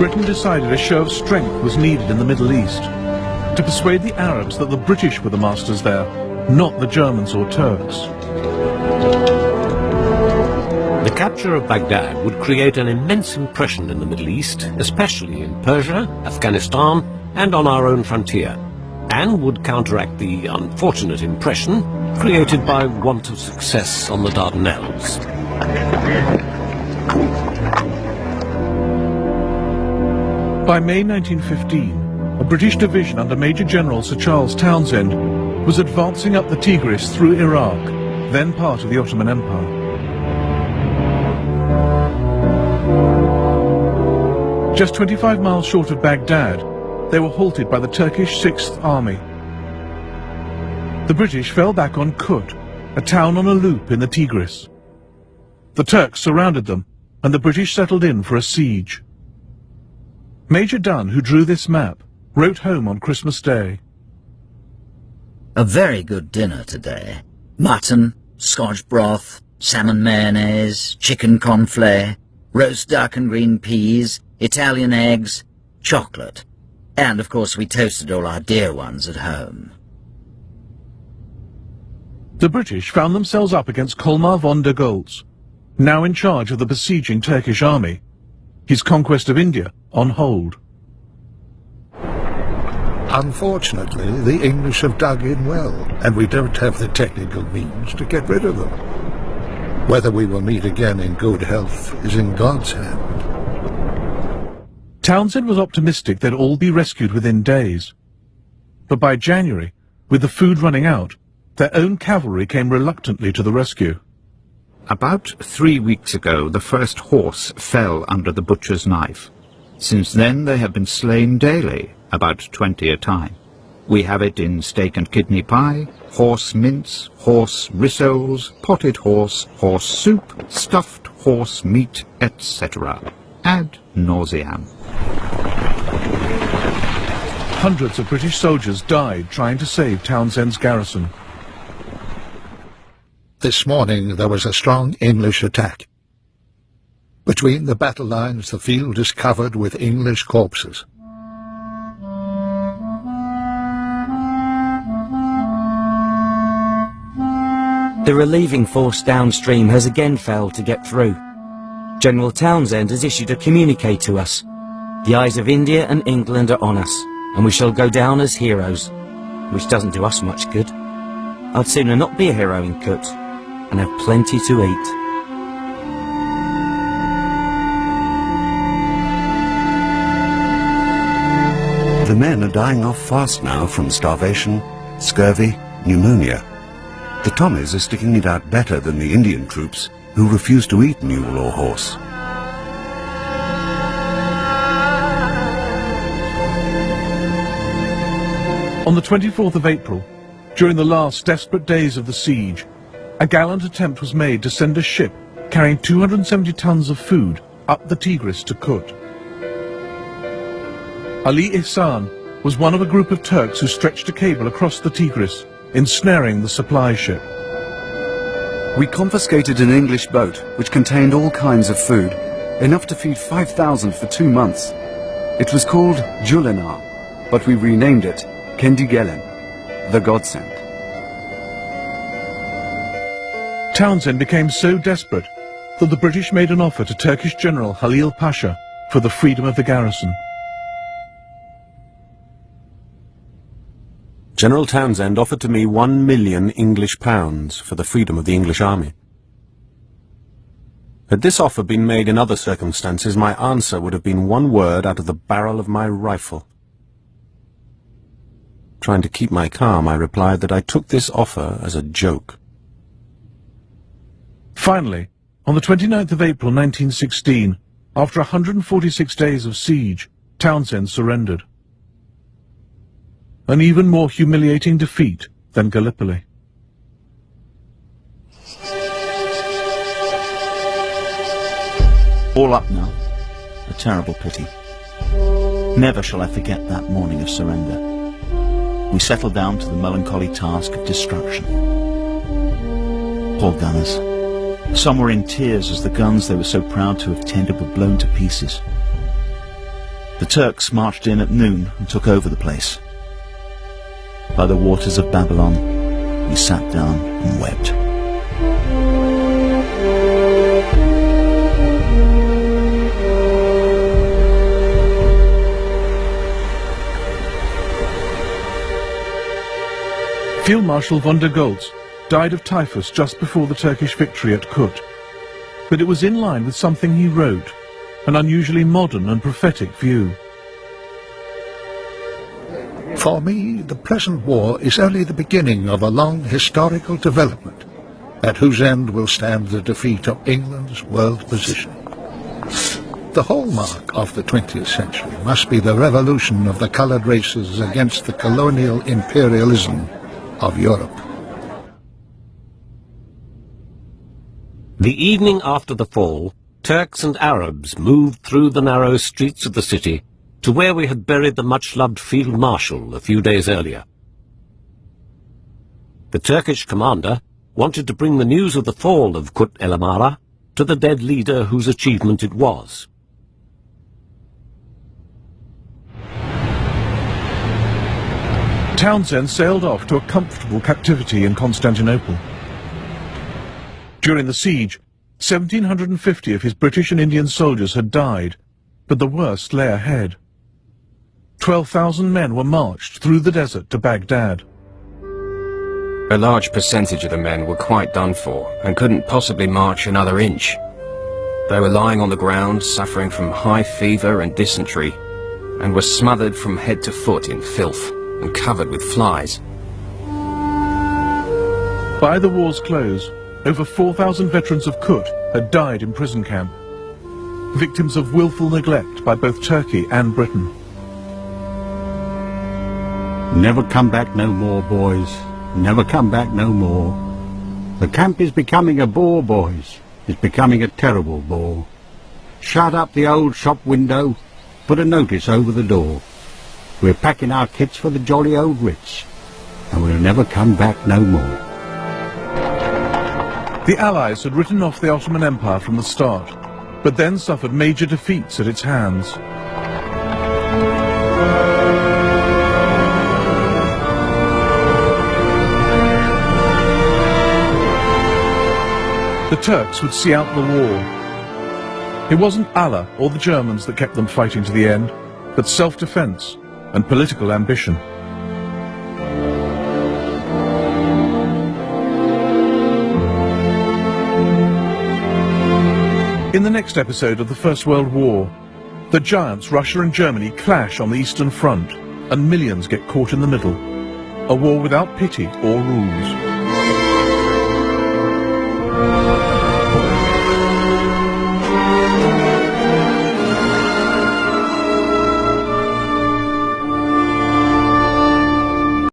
Britain decided a show of strength was needed in the Middle East to persuade the Arabs that the British were the masters there, not the Germans or Turks. The capture of Baghdad would create an immense impression in the Middle East, especially in Persia, Afghanistan, and on our own frontier, and would counteract the unfortunate impression created by want of success on the Dardanelles. By May 1915, a British division under Major General Sir Charles Townshend was advancing up the Tigris through Iraq, then part of the Ottoman Empire. Just 25 miles short of Baghdad, they were halted by the Turkish 6th Army. The British fell back on Kut, a town on a loop in the Tigris. The Turks surrounded them, and the British settled in for a siege. Major Dunn, who drew this map, wrote home on Christmas Day. A very good dinner today. Mutton, Scotch broth, salmon mayonnaise, chicken conflay, roast duck and green peas, Italian eggs, chocolate. And, of course, we toasted all our dear ones at home. The British found themselves up against Kolmar von der Goltz, now in charge of the besieging Turkish army, his conquest of India on hold. Unfortunately, the English have dug in well, and we don't have the technical means to get rid of them. Whether we will meet again in good health is in God's hand. Townshend was optimistic they'd all be rescued within days. But by January, with the food running out, their own cavalry came reluctantly to the rescue. About 3 weeks ago, the first horse fell under the butcher's knife. Since then, they have been slain daily, about 20 a time. We have it in steak and kidney pie, horse mince, horse rissoles, potted horse, horse soup, stuffed horse meat, etc. Ad nauseam. Hundreds of British soldiers died trying to save Townshend's garrison. This morning there was a strong English attack. Between the battle lines, the field is covered with English corpses. The relieving force downstream has again failed to get through. General Townshend has issued a communique to us. The eyes of India and England are on us, and we shall go down as heroes, which doesn't do us much good. I'd sooner not be a hero in Kut, and have plenty to eat. The men are dying off fast now from starvation, scurvy, pneumonia. The Tommies are sticking it out better than the Indian troops, who refuse to eat mule or horse. On the 24th of April, during the last desperate days of the siege, a gallant attempt was made to send a ship carrying 270 tons of food up the Tigris to Kut. Ali Ihsan was one of a group of Turks who stretched a cable across the Tigris, ensnaring the supply ship. We confiscated an English boat which contained all kinds of food, enough to feed 5,000 for 2 months. It was called Julenar, but we renamed it Kendigelen, the Godsend. Townshend became so desperate that the British made an offer to Turkish General Halil Pasha for the freedom of the garrison. General Townshend offered to me 1 million English pounds for the freedom of the English army. Had this offer been made in other circumstances, my answer would have been one word out of the barrel of my rifle. Trying to keep my calm, I replied that I took this offer as a joke. Finally, on the 29th of April 1916, after 146 days of siege, Townshend surrendered. An even more humiliating defeat than Gallipoli. All up now. A terrible pity. Never shall I forget that morning of surrender. We settled down to the melancholy task of destruction. Poor gunners. Some were in tears as the guns they were so proud to have tended were blown to pieces. The Turks marched in at noon and took over the place. By the waters of Babylon, we sat down and wept. Field Marshal von der Goltz died of typhus just before the Turkish victory at Kut. But it was in line with something he wrote, an unusually modern and prophetic view. For me, the present war is only the beginning of a long historical development, at whose end will stand the defeat of England's world position. The hallmark of the 20th century must be the revolution of the coloured races against the colonial imperialism of Europe. The evening after the fall, Turks and Arabs moved through the narrow streets of the city to where we had buried the much-loved Field Marshal a few days earlier. The Turkish commander wanted to bring the news of the fall of Kut'Ül Amare to the dead leader whose achievement it was. Townsend sailed off to a comfortable captivity in Constantinople. During the siege, 1,750 of his British and Indian soldiers had died, but the worst lay ahead. 12,000 men were marched through the desert to Baghdad. A large percentage of the men were quite done for and couldn't possibly march another inch. They were lying on the ground, suffering from high fever and dysentery, and were smothered from head to foot in filth and covered with flies. By the war's close, over 4,000 veterans of Kut had died in prison camp, victims of willful neglect by both Turkey and Britain. Never come back no more, boys. Never come back no more. The camp is becoming a bore, boys. It's becoming a terrible bore. Shut up the old shop window. Put a notice over the door. We're packing our kits for the jolly old Ritz, and we'll never come back no more. The Allies had written off the Ottoman Empire from the start, but then suffered major defeats at its hands. The Turks would see out the war. It wasn't Allah or the Germans that kept them fighting to the end, but self-defense and political ambition. In the next episode of the First World War, the giants Russia and Germany clash on the Eastern Front, and millions get caught in the middle. A war without pity or rules.